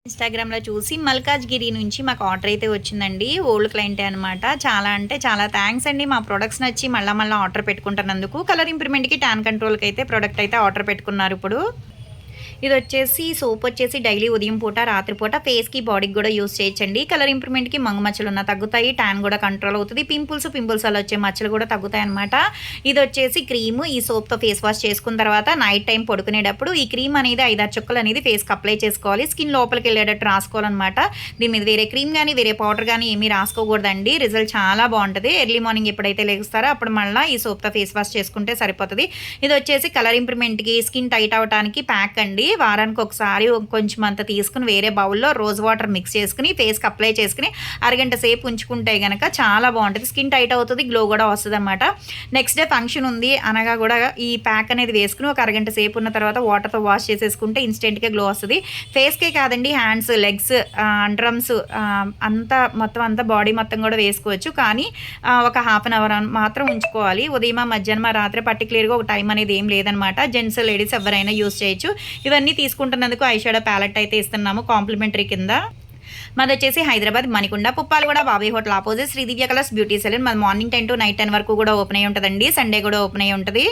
ఇన్‌స్టాగ్రామ్‌లో చూసి మల్కాజ్‌గిరి నుంచి మాకు ఆర్డర్ అయితే వచ్చిందండి. ఓల్డ్ క్లయింటే అనమాట. చాలా అంటే చాలా థాంక్స్ అండి. మా ప్రొడక్ట్స్ నచ్చి మళ్ళా ఆర్డర్ పెట్టుకుంటున్నందుకు. కలర్ ఇంప్రూవ్‌మెంట్‌కి, టాన్ కంట్రోల్‌కి అయితే ప్రొడక్ట్ అయితే ఆర్డర్ పెట్టుకున్నారిప్పుడు. ఇదొచ్చేసి సోపొచ్చేసి డైలీ ఉదయం పూట, రాత్రి పూట ఫేస్‌కి, బాడీకి గూడా యూజ్ చేయొచ్చండి. కలర్ ఇంప్రూవ్‌మెంట్‌కి మంగు మచ్చలున్నా తగ్గుతాయి. టాన్ గూడా కంట్రోల్ అవుతది. పింపుల్స్ వల్ల వచ్చే మచ్చలు గూడా తగ్గుతాయనమాట. ఇదొచ్చేసి క్రీము. ఈ సోప్‌తో ఫేస్ వాష్ చేసుకున్న తర్వాత నైట్ టైమ్ పడుకునేటప్పుడు ఈ క్రీమ్ అనేది 5, 6 చుక్కలనేది ఫేస్‌కి అప్లై చేసుకోవాలి. స్కిన్ లోపలికెళ్ళేటట్టు రాసుకోవాలనమాట. దీని మీద వేరే క్రీమ్ గానీ, వేరే పౌడర్ గానీ ఏమీ రాసుకోకూడదండి. రిజల్ట్ చాలా బావుంటది. ఎర్లీ మార్నింగ్ ఎప్పుడైతే లెగుస్తారో అప్పుడు మళ్ళా ఈ సోప్‌తో ఫేస్ వాష్ చేసుకుంటే సరిపోతది. ఇదొచ్చేసి కలర్ ఇంప్రూవ్‌మెంట్‌కి, స్కిన్ టైట్ అవ్వటానికి ప్యాక్ అండి. వారానికి ఒకసారి కొంచెం అంత తీసుకుని వేరే బౌల్‌లో రోజ్ వాటర్ మిక్స్ చేసుకొని ఫేస్‌కి అప్లై చేసుకొని అరగంట సేపు ఉంచుకుంటే గనక చాలా బావుంటది. స్కిన్ టైట్ అవుతది. గ్లో గూడా వస్తదనమాట. నెక్స్ట్ డే ఫంక్షన్ ఉంది అనగా గూడా ఈ ప్యాక్ అనేది వేసుకొని ఒక అరగంట సేపు ఉన్న తర్వాత వాటర్‌తో వాష్ చేసేసుకుంటే ఇన్‌స్టెంట్‌గా గ్లో వస్తది. ఫేస్‌కే కాదండి హ్యాండ్స్, లెగ్స్, అండర్ ఆర్మ్స్ అంతా మొత్తం అంతా బాడీ మొత్తం గూడా వేసుకోవచ్చు. కానీ ఒక హాఫ్ అన్ అవర్ మాత్రం ఉంచుకోవాలి. ఉదయమా, మధ్యాహ్నమా, రాత్రి పర్టిక్యులర్‌గా ఒక టైం అనేది ఏం లేదనమాట. జెంట్స్, లేడీస్ ఎవరైనా యూజ్ చేయొచ్చు. ఇవన్నీ తీసుకుంటున్నందుకు ఐ షాడో ప్యాలెట్ అయితే ఇస్తున్నాము కాంప్లిమెంటరీ కింద. మాదొచ్చేసి హైదరాబాద్ మణికొండ, పుప్పాలగూడ, బాబయ్య హోటల్ ఆపోజిట్ శ్రీ దివ్య కలర్స్ బ్యూటీ సెలూన్. మాది మార్నింగ్ 10 to నైట్ 10 వరకు కూడా ఓపెన్ అయ్యి ఉంటదండి. సండే కూడా ఓపెన్ అయ్యి ఉంటది.